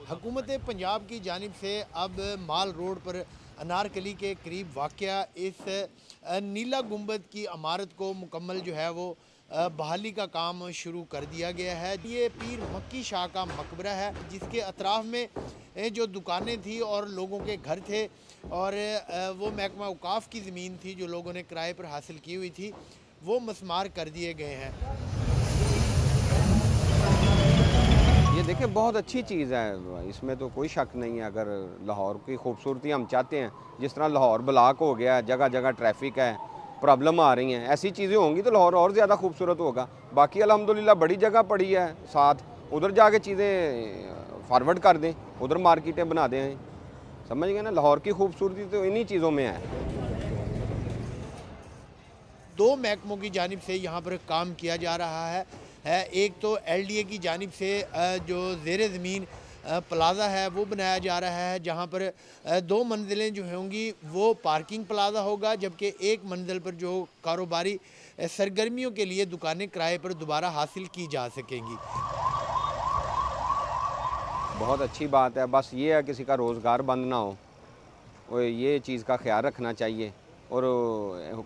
हुकूमत पंजाब की जानिब से अब माल रोड पर अनारकली के करीब वाक़या इस नीला गुंबद की इमारत को मुकम्मल जो है वो बहाली का काम शुरू कर दिया गया है। ये पीर मक्की शाह का मकबरा है जिसके अतराफ़ में जो दुकानें थी और लोगों के घर थे और वो महकमा औकाफ़ की ज़मीन थी जो लोगों ने किराए पर हासिल की हुई थी, वो मस्मार कर दिए गए हैं। ये देखिए बहुत अच्छी चीज़ है, इसमें तो कोई शक नहीं है। अगर लाहौर की खूबसूरती हम चाहते हैं, जिस तरह लाहौर ब्लॉक हो गया है, जगह जगह ट्रैफिक है, प्रॉब्लम आ रही हैं, ऐसी चीज़ें होंगी तो लाहौर और ज़्यादा खूबसूरत होगा। बाकी अल्हम्दुलिल्लाह बड़ी जगह पड़ी है साथ, उधर जाके चीज़ें फॉरवर्ड कर दें, उधर मार्केटें बना दें। समझ गए ना, लाहौर की खूबसूरती तो इन्हीं चीज़ों में है। दो महकमों की जानिब से यहाँ पर काम किया जा रहा है। एक तो एलडीए की जानिब से जो ज़ेर ज़मीन प्लाज़ा है वो बनाया जा रहा है, जहाँ पर दो मंजिलें जो होंगी वो पार्किंग प्लाज़ा होगा, जबकि एक मंजिल पर जो कारोबारी सरगर्मियों के लिए दुकानें किराए पर दोबारा हासिल की जा सकेंगी। बहुत अच्छी बात है, बस ये है किसी का रोज़गार बंद ना हो, और ये चीज़ का ख्याल रखना चाहिए। और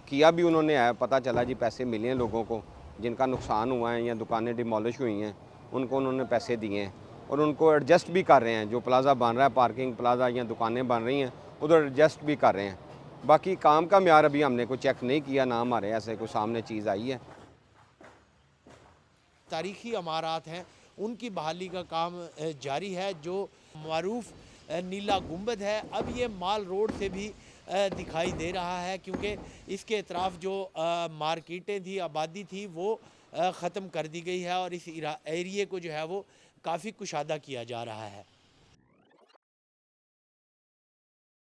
किया भी उन्होंने है, पता चला जी पैसे मिले हैं लोगों को जिनका नुकसान हुआ है या दुकानें डिमोलिश हुई हैं, उनको उन्होंने पैसे दिए हैं और उनको एडजस्ट भी कर रहे हैं। जो प्लाज़ा बन रहा है, पार्किंग प्लाज़ा या दुकानें बन रही हैं, उधर एडजस्ट भी कर रहे हैं। बाकी काम का म्यार अभी हमने कोई चेक नहीं किया, ना हमारे ऐसे कोई सामने चीज़ आई है। तारीख़ी अमारात हैं उनकी बहाली का काम जारी है। जो मरूफ नीला गुंबद है अब ये माल रोड से भी दिखाई दे रहा है, क्योंकि इसके अतराफ़ जो मार्केटें थी, आबादी थी, वो ख़त्म कर दी गई है और इस एरिए को जो है वो काफ़ी कुशादा किया जा रहा है।